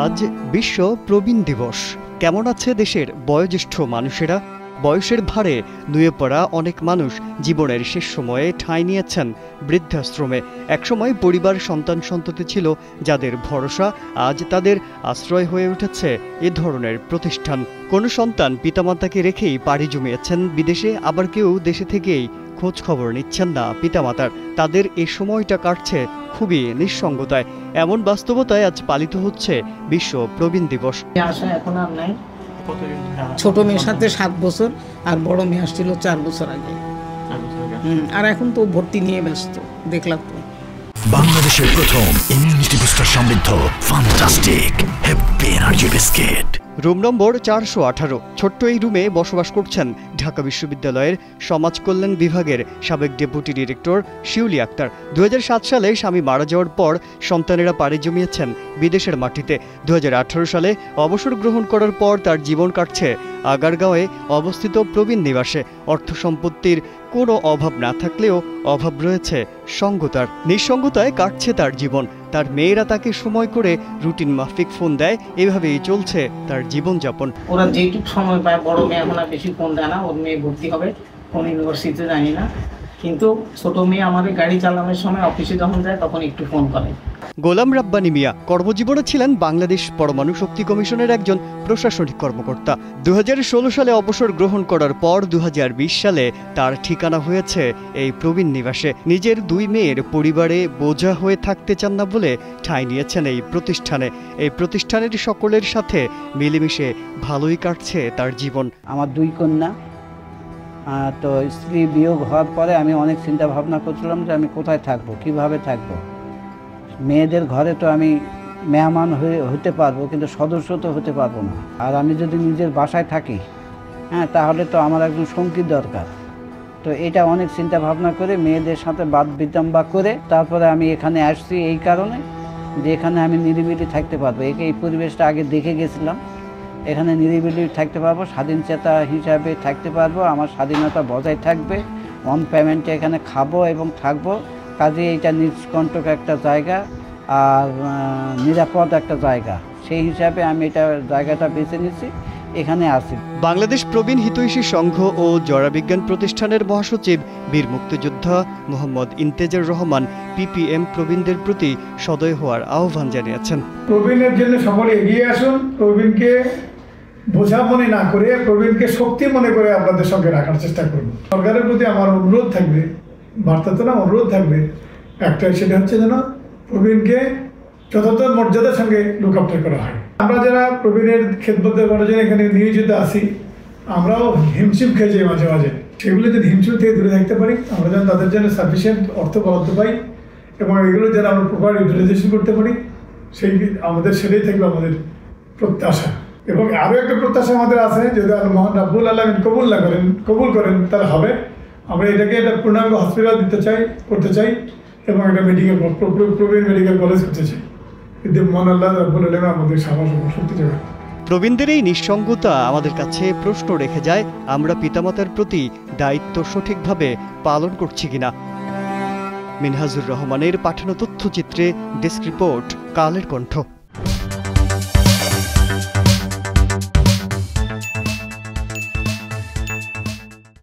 আজ বিশ্ব প্রবীণ দিবস। কেমন আছে দেশের বয়োজ্যেষ্ঠ মানুষেরা? বয়সের ভারে নুয়ে পড়া অনেক মানুষ জীবনের শেষ সময়ে ঠাঁই নিয়েছেন বৃদ্ধাশ্রমে। একসময় পরিবার সন্তান সন্ততি ছিল যাদের ভরসা, আজ তাদের আশ্রয় হয়ে উঠেছে এ ধরনের প্রতিষ্ঠান। কোনো সন্তান পিতামাতাকে রেখেই পাড়ি জমিয়েছেন বিদেশে, আবার কেউ দেশে থেকেই খোঁজ খবর নিচ্ছেন না পিতামাতার। তাদের এই সময়টা কাটছে খুবই নিঃসঙ্গতায়। এমন বাস্তবতায় আজ পালিত হচ্ছে বিশ্ব প্রবীণ দিবস। এখন আর নাই। ছোট মেয়ের সাথে 7 বছর আর বড় মেয়ে আসছিল 4 বছর আগে। আর এখন তো ভর্তি নিয়ে ব্যস্ত, দেখলাম তো। বাংলাদেশের প্রথম ইমিউনিটি বুস্টার সমৃদ্ধ fantastic happy energy biscuit. Room number 418। ছোট্ট এই রুমে বসবাস করছেন ঢাকা বিশ্ববিদ্যালয়ের সমাজ কল্যাণ বিভাগের সাবেক ডেপুটি ডিরেক্টর শিউলি আক্তার। 2007 সালে স্বামী মারা যাওয়ার পর সন্তানেরা পাড়ি জমিয়েছেন বিদেশের মাটিতে। 2018 সালে অবসর গ্রহণ করার পর তার জীবন কাটছে আগারগাঁওয়ে অবস্থিত প্রবীণ নিবাসে। অর্থ সম্পত্তির কোনো অভাব না থাকলেও অভাব রয়েছে সঙ্গতার। নিঃসঙ্গতায় কাটছে তার জীবন। তার মেয়েরা তাকে সময় করে রুটিন মাফিক ফোন দেয়, এভাবেই চলছে তার জীবনযাপন। ওরা যেটুকু সময় পায়, বড় মেয়ে এখন আর বেশি ফোন দেয় না, ওর মেয়ে ভর্তি হবে কোন ইউনিভার্সিটিতে জানি না, কিন্তু ছোট মেয়ে আমাদের গাড়ি চালানোর সময় অফিসে যখন যায় তখন একটু ফোন করে। গোলাম রাব্বানী মিয়া কর্মজীবনে ছিলেন বাংলাদেশ পরমাণু শক্তি কমিশনের একজন প্রশাসনিক কর্মকর্তা। 2016 সালে অবসর গ্রহণ করার পর 2020 সালে তার ঠিকানা হয়েছে এই প্রবীণ নিবাসে। নিজের 2 মেয়ের পরিবারে বোঝা হয়ে থাকতে চান না বলে ঠাঁই নিয়েছেন এই প্রতিষ্ঠানে। এই প্রতিষ্ঠানের সকলের সাথে মিলেমিশে ভালোই কাটছে তার জীবন। আমার 2 কন্যা, তো স্ত্রী বিয়োগ হওয়ার পরে আমি অনেক চিন্তা ভাবনা করছিলাম যে আমি কোথায় থাকবো, কিভাবে থাকবো। মেয়েদের ঘরে তো আমি মেহমান হতে পারবো, কিন্তু সদস্য তো হতে পারবো না। আর আমি যদি নিজের বাসায় থাকি, তাহলে তো আমার একজন সঙ্গী দরকার। তো এটা অনেক চিন্তা ভাবনা করে মেয়েদের সাথে বাদ বিতম্বা করে তারপরে আমি এখানে আসছি, এই কারণে যে এখানে আমি নিরিবিলি থাকতে পারবো। এই পরিবেশটা আগে দেখে গেছিলাম, এখানে নিরিবিলি থাকতে পারবো, স্বাধীনচেতা হিসাবে থাকতে পারবো, আমার স্বাধীনতা বজায় থাকবে, অন পেমেন্টে এখানে খাবো এবং থাকবো। কাজে এটা নিষ্কণ্টক একটা জায়গা আর নিরাপদ একটা জায়গা, সেই হিসাবে আমি এটা জায়গাটা বেছে নিয়েছি, এখানে আছি। বাংলাদেশ প্রবীণ হিতৈষী সংঘ ও জড়বিজ্ঞান প্রতিষ্ঠানের মহাসচিব বীর মুক্তিযোদ্ধা মোহাম্মদ ইন্তেজার রহমান পিপিএম প্রবীণদের প্রতি সদয় হওয়ার আহ্বান জানিয়েছেন। প্রবীণের জন্য সকলে এগিয়ে আসুন, প্রবীণকে বোঝা মনে না করে প্রবীণকে শক্তি মনে করে আপনাদের সঙ্গে রাখার চেষ্টা করুন। সরকারের প্রতি আমার অনুরোধ থাকবে, বার্তা তো না, অনুরোধ থাকবে একটাই, সেটা হচ্ছে যেন প্রবীণকে যথাযথ মর্যাদার সঙ্গে লুক আফটার করা হয়। আমরা যারা প্রবীণের খেদমত করার জন্য এখানে নিয়োজিত আছি, আমরাও হিমশিম খেয়ে যাই মাঝে মাঝে। সেগুলো যদি হিমশিম থেকে দূরে থাকতে পারি, আমরা যেন তাদের জন্য সাফিসিয়েন্ট অর্থ বরাদ্দ পাই এবং এগুলো যেন আমরা প্রপার ইউটিলাইজেশন করতে পারি, সেই আমাদের সেটাই থাকবে আমাদের প্রত্যাশা। এবং আরও একটা প্রত্যাশা আমাদের আছে, যদি আল্লাহ মহান রাব্বুল আলামিন কবুল করেন তাহলে হবে। আমরা এটাকে একটা পূর্ণাঙ্গ হসপিটাল করতে চাই এবং একটা প্রবীণ মেডিকেল কলেজ করতে চাই। কিন্তু মহান আল্লাহ রাব্বুল আলামিন আমাদের সাহস এবং শক্তি যোগান। প্রবীণদের এই নিঃসঙ্গতা আমাদের কাছে প্রশ্ন রেখে যায়, আমরা পিতামাতার প্রতি দায়িত্ব সঠিকভাবে পালন করছি কিনা। মিনহাজুর রহমানের পাঠানো তথ্যচিত্রে ডেস্ক রিপোর্ট, কালের কণ্ঠ।